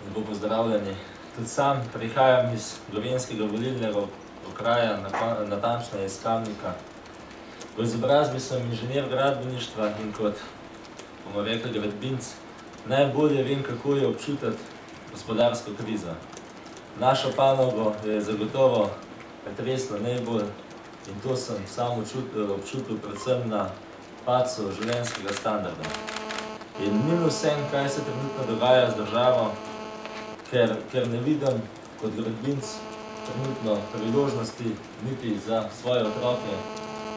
Lepo pozdravljeni. Tudi sam prihajam iz slovenskega volilnega okraja, natančno iz Kamnika. Po izobrazbi sem inženir gradbeništva in kot, bomo rekli, gradbinec, najbolje vem, kako je občutiti gospodarsko krizo. Našo panogo je zagotovo pretreslo najbolj in to sem sam občutil predvsem na padcu življenjskega standarda. In ni vsem, kaj se trenutno dogaja z državo, ker ne vidim kot gradbinec trenutno priložnosti niti za svoje otroke.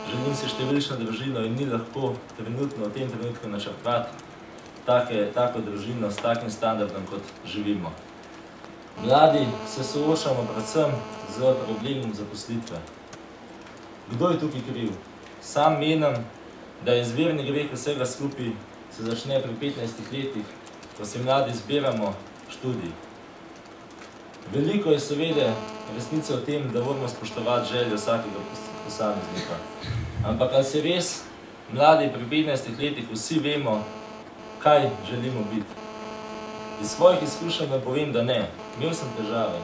Želim si številčno družino in ni lahko trenutno, v tem trenutku načrtovati tako družino s takim standardom, kot živimo. Mladi se soočamo predvsem z problemom zaposlitve. Kdo je tukaj kriv? Sam menim, da je izvirni greh vsega skupaj se začne pri 15 letih, ko se mladi izbiramo študij. Veliko je seveda resnice v tem, da moramo spoštovati željo vsakega posameznika. Ampak ali se res mladi pri 15 letih vsi vemo, kaj želimo biti? Iz svojih izkušenj vam povem, da ne. Imel sem težave.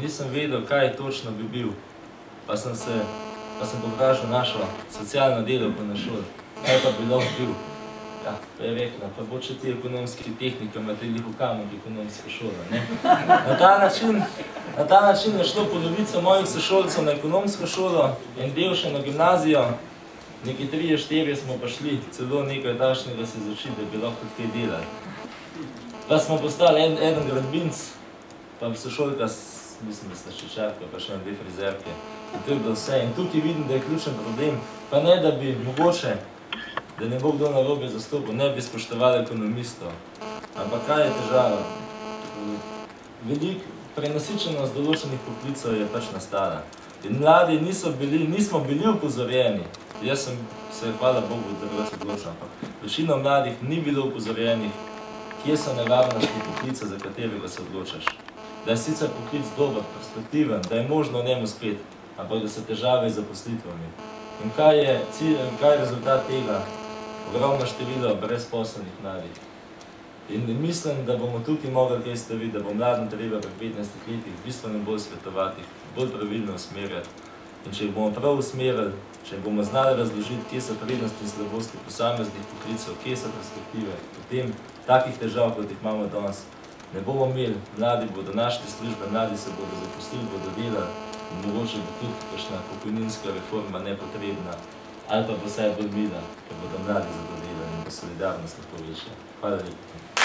Nisem vedel, kaj točno bi bil. Pa sem povprašal našo socialno delavko na šoli. Kaj pa bi lahko bil? Ja, pa je rekla, pa bo če ti ekonomski tehnika, imate lih v Kamnik ekonomska šola, ne? Na ta način je šlo polovica mojih sošolcev na ekonomsko šolo, en del še na gimnazijo, nekaj 3-4 smo pa šli, celo nekaj takšnega se začeti, da bi lahko kaj delali. Pa smo postali eden gradbinec, pa sošolka, mislim, da sta ščečarka, pa še dve frizerke. In to je bilo vse. In tukaj vidim, da je ključen problem. Pa ne, da bi mogoče, da ne bo kdo narobe zastopil, ne bi spoštovali ekonomistov. Ampak kaj je težava? Prenasičenost določenih poklicev je pač nastala. In mladi nismo bili upozorjeni. Jaz sem se, hvala Bogu, drugače odločil, ampak večina mladih ni bilo upozorjenih, kje so nevarnosti poklica, za katerega se odločaš. Da je sicer poklic dober, perspektiven, da je možno v njem uspeti, ampak da so težave z zaposlitvami. In kaj je rezultat tega? Ogromno število brezposelnih mladih. In mislim, da bomo tukaj mogli kaj storiti, da bo mladim treba pri 15 letih bistveno bolj svetovati, bolj pravilno usmerjati. In če jih bomo prav usmerili, če jih bomo znali razložiti, kje so prednosti in slabosti posameznih poklicev, kje so perspektive, potem takih težav, kot jih imamo danes, ne bomo imeli. Mladi bodo našli službe, mladi se bodo zaposlili, bodo delali in mogoče bo tudi kakšna pokojninska reforma nepotrebna ali pa vsaj bolj mila, ker bodo mladi zadovoljni in bo solidarnost lahko večja. Hvala lepa.